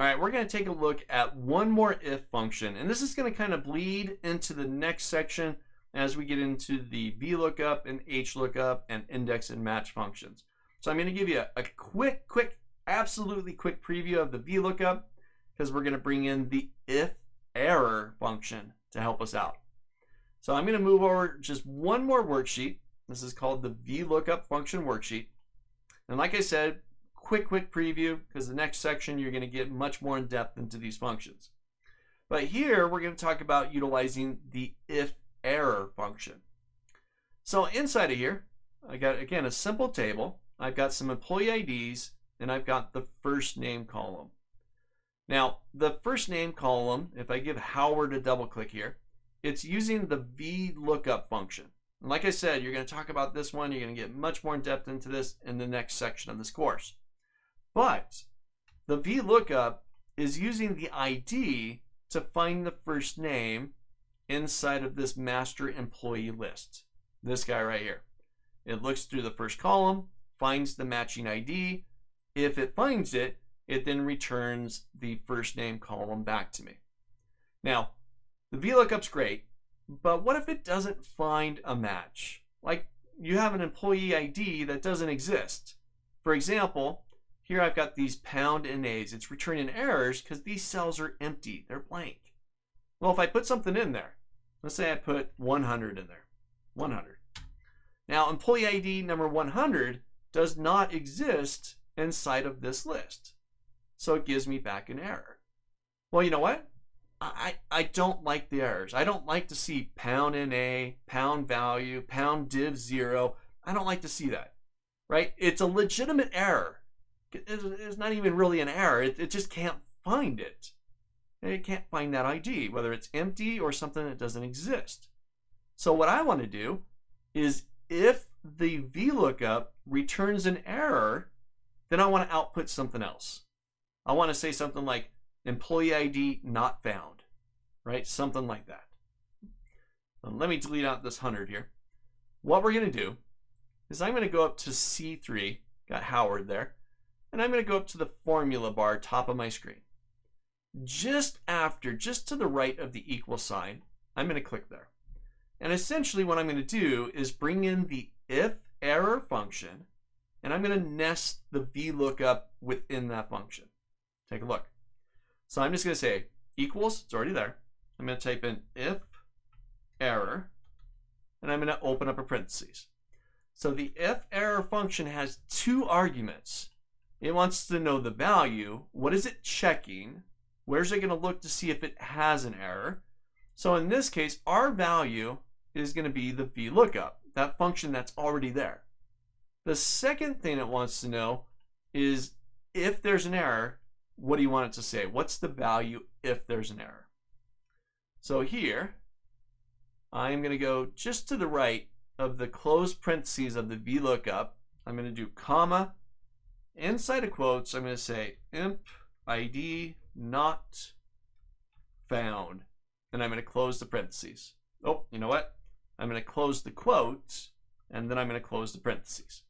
right, we're going to take a look at one more if function, and this is going to kind of bleed into the next section as we get into the VLOOKUP and HLOOKUP and index and match functions. So I'm going to give you a quick, absolutely quick preview of the VLOOKUP, because we're going to bring in the IFERROR function to help us out. So I'm going to move over just one more worksheet. This is called the VLOOKUP function worksheet. And like I said, quick preview, because the next section you're going to get much more in depth into these functions. But here we're going to talk about utilizing the IFERROR function. So inside of here, I got, again, a simple table. I've got some employee IDs, and I've got the first name column. Now, the first name column, if I give Howard a double click here, it's using the VLOOKUP function. And like I said, you're going to talk about this one. You're going to get much more in depth into this in the next section of this course. But the VLOOKUP is using the ID to find the first name inside of this master employee list. This guy right here. It looks through the first column, finds the matching ID. If it finds it, it then returns the first name column back to me. Now, the VLOOKUP's great, but what if it doesn't find a match? Like you have an employee ID that doesn't exist. For example, here I've got these pound NAs. It's returning errors because these cells are empty. They're blank. Well, if I put something in there, let's say I put 100 in there. 100. Now, employee ID number 100 does not exist inside of this list. So it gives me back an error. Well, you know what? I don't like the errors. I don't like to see pound NA, pound value, pound div 0. I don't like to see that, right? It's a legitimate error. It's not even really an error. It just can't find it. It can't find that ID, whether it's empty or something that doesn't exist. So what I want to do is if the VLOOKUP returns an error, then I want to output something else. I want to say something like employee ID not found, right? Something like that. Let me delete out this 100 here. What we're going to do is I'm going to go up to C3, got Howard there, and I'm going to go up to the formula bar top of my screen. Just to the right of the equal sign, I'm going to click there. And essentially what I'm going to do is bring in the IFERROR function, and I'm going to nest the VLOOKUP within that function. Take a look. So I'm just going to say equals, it's already there. I'm going to type in IFERROR, and I'm going to open up a parentheses. So the IFERROR function has two arguments. It wants to know the value. What is it checking? Where's it going to look to see if it has an error? So in this case, our value is going to be the VLOOKUP, that function that's already there. The second thing it wants to know is if there's an error, what do you want it to say? What's the value if there's an error? So here, I'm going to go just to the right of the closed parentheses of the VLOOKUP. I'm going to do comma. Inside of quotes, I'm going to say imp ID not found. And I'm going to close the parentheses. Oh, you know what? I'm going to close the quote, and then I'm going to close the parentheses.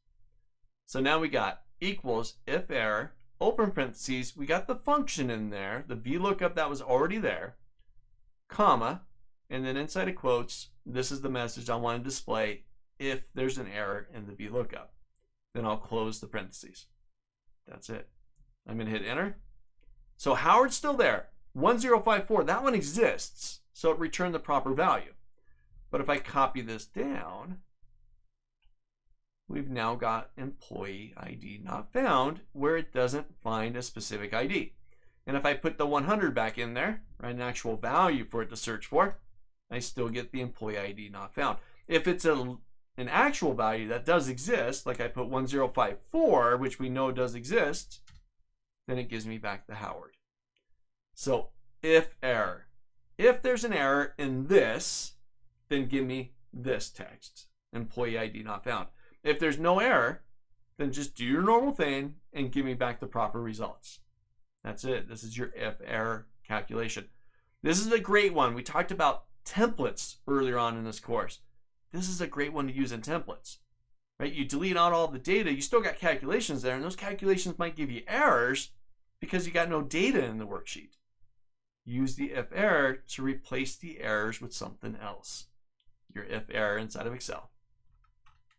So now we got equals IFERROR, open parentheses. We got the function in there, the VLOOKUP that was already there, comma, and then inside of quotes, this is the message I want to display if there's an error in the VLOOKUP. Then I'll close the parentheses. That's it. I'm going to hit enter. So Howard's still there. 1054, that one exists. So it returned the proper value. But if I copy this down, we've now got employee ID not found where it doesn't find a specific ID. And if I put the 100 back in there, right, an actual value for it to search for, I still get the employee ID not found. If it's an actual value that does exist, like I put 1054, which we know does exist, then it gives me back the Howard. So if error. If there's an error in this, then give me this text, employee ID not found. If there's no error, then just do your normal thing and give me back the proper results. That's it. This is your IFERROR calculation. This is a great one. We talked about templates earlier on in this course. This is a great one to use in templates, right? You delete out all the data, you still got calculations there, and those calculations might give you errors because you got no data in the worksheet. Use the if error to replace the errors with something else. Your if error inside of Excel.